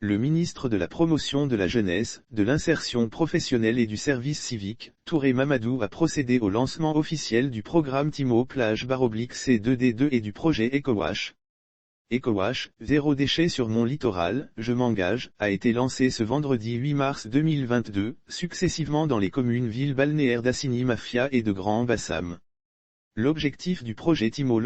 Le ministre de la Promotion de la Jeunesse, de l'Insertion professionnelle et du Service civique, Touré Mamadou a procédé au lancement officiel du programme TIMO plage/C2D2 et du projet EcoWash. EcoWash, zéro déchet sur mon littoral, je m'engage, a été lancé ce vendredi 8 mars 2022, successivement dans les communes villes balnéaires d'Assigny Mafia et de Grand-Bassam. L'objectif du projet TIMO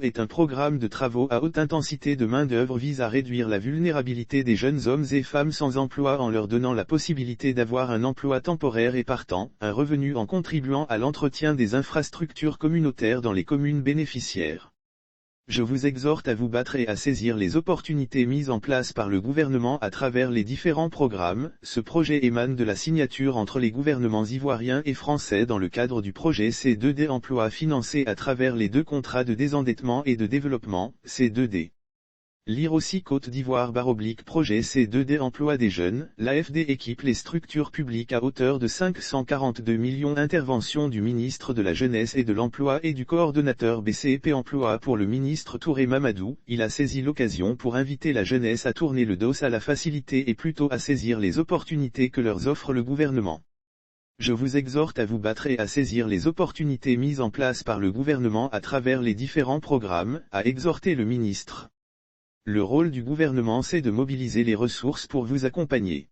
est un programme de travaux à haute intensité de main-d'œuvre vise à réduire la vulnérabilité des jeunes hommes et femmes sans emploi en leur donnant la possibilité d'avoir un emploi temporaire et partant, un revenu en contribuant à l'entretien des infrastructures communautaires dans les communes bénéficiaires. Je vous exhorte à vous battre et à saisir les opportunités mises en place par le gouvernement à travers les différents programmes. Ce projet émane de la signature entre les gouvernements ivoiriens et français dans le cadre du projet C2D Emploi financé à travers les deux contrats de désendettement et de développement, C2D. Lire aussi Côte d'Ivoire / projet C2D Emploi des jeunes, l'AFD équipe les structures publiques à hauteur de 542 millions. Intervention du ministre de la Jeunesse et de l'Emploi et du coordonnateur BCP Emploi pour le ministre Touré Mamadou. Il a saisi l'occasion pour inviter la jeunesse à tourner le dos à la facilité et plutôt à saisir les opportunités que leur offre le gouvernement. Je vous exhorte à vous battre et à saisir les opportunités mises en place par le gouvernement à travers les différents programmes, a exhorté le ministre. Le rôle du gouvernement c'est de mobiliser les ressources pour vous accompagner.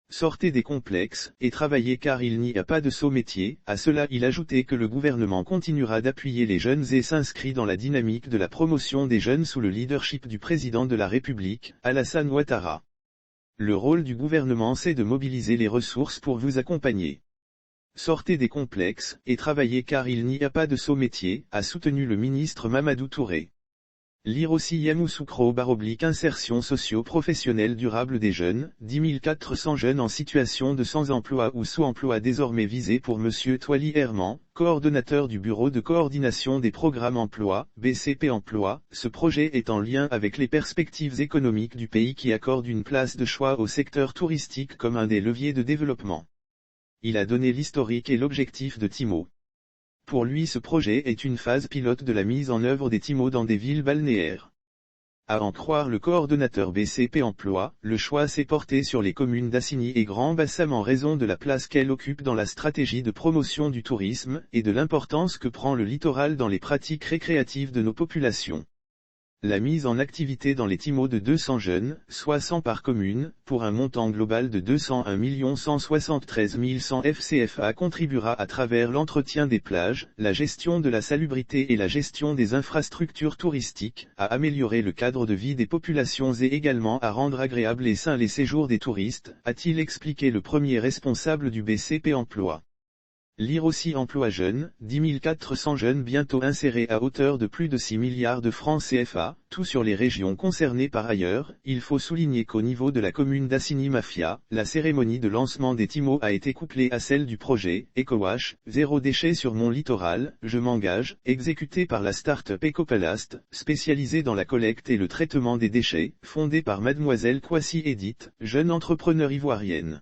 Sortez des complexes, et travaillez car il n'y a pas de sot métier. À cela il ajoutait que le gouvernement continuera d'appuyer les jeunes et s'inscrit dans la dynamique de la promotion des jeunes sous le leadership du président de la République, Alassane Ouattara. Le rôle du gouvernement c'est de mobiliser les ressources pour vous accompagner. Sortez des complexes, et travaillez car il n'y a pas de sot métier, a soutenu le ministre Mamadou Touré. Lire aussi Yamoussoukro / insertion socio-professionnelle durable des jeunes, 10 400 jeunes en situation de sans-emploi ou sous-emploi désormais visés pour Monsieur Toili Herman, coordonnateur du Bureau de coordination des programmes emploi, BCP Emploi. Ce projet est en lien avec les perspectives économiques du pays qui accorde une place de choix au secteur touristique comme un des leviers de développement. Il a donné l'historique et l'objectif de TIMO. Pour lui ce projet est une phase pilote de la mise en œuvre des TIMO dans des villes balnéaires. À en croire le coordonnateur BCP Emploi, le choix s'est porté sur les communes d'Assigny et Grand-Bassam en raison de la place qu'elles occupent dans la stratégie de promotion du tourisme, et de l'importance que prend le littoral dans les pratiques récréatives de nos populations. La mise en activité dans les TIMO de 200 jeunes, soit 100 par commune, pour un montant global de 201 173 100 FCFA contribuera à travers l'entretien des plages, la gestion de la salubrité et la gestion des infrastructures touristiques, à améliorer le cadre de vie des populations et également à rendre agréable et sain les séjours des touristes, a-t-il expliqué le premier responsable du BCP Emploi. Lire aussi Emploi Jeunes, 10 400 jeunes bientôt insérés à hauteur de plus de 6 milliards de francs CFA, tout sur les régions concernées par ailleurs. Il faut souligner qu'au niveau de la commune d'Assigny Mafia, la cérémonie de lancement des TIMO a été couplée à celle du projet EcoWash, zéro déchet sur mon littoral, je m'engage, exécuté par la start-up EcoPalast, spécialisée dans la collecte et le traitement des déchets, fondée par Mademoiselle Kwasi Edith, jeune entrepreneure ivoirienne.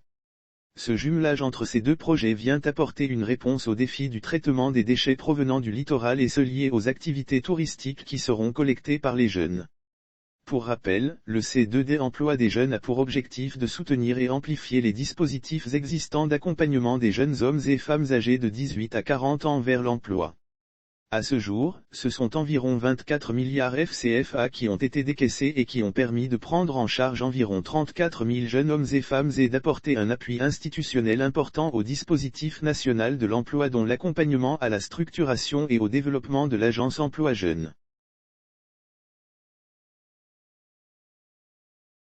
Ce jumelage entre ces deux projets vient apporter une réponse au défi du traitement des déchets provenant du littoral et se lier aux activités touristiques qui seront collectées par les jeunes. Pour rappel, le C2D Emploi des jeunes a pour objectif de soutenir et amplifier les dispositifs existants d'accompagnement des jeunes hommes et femmes âgés de 18 à 40 ans vers l'emploi. À ce jour, ce sont environ 24 milliards FCFA qui ont été décaissés et qui ont permis de prendre en charge environ 34 000 jeunes hommes et femmes et d'apporter un appui institutionnel important au dispositif national de l'emploi dont l'accompagnement à la structuration et au développement de l'agence Emploi Jeunes.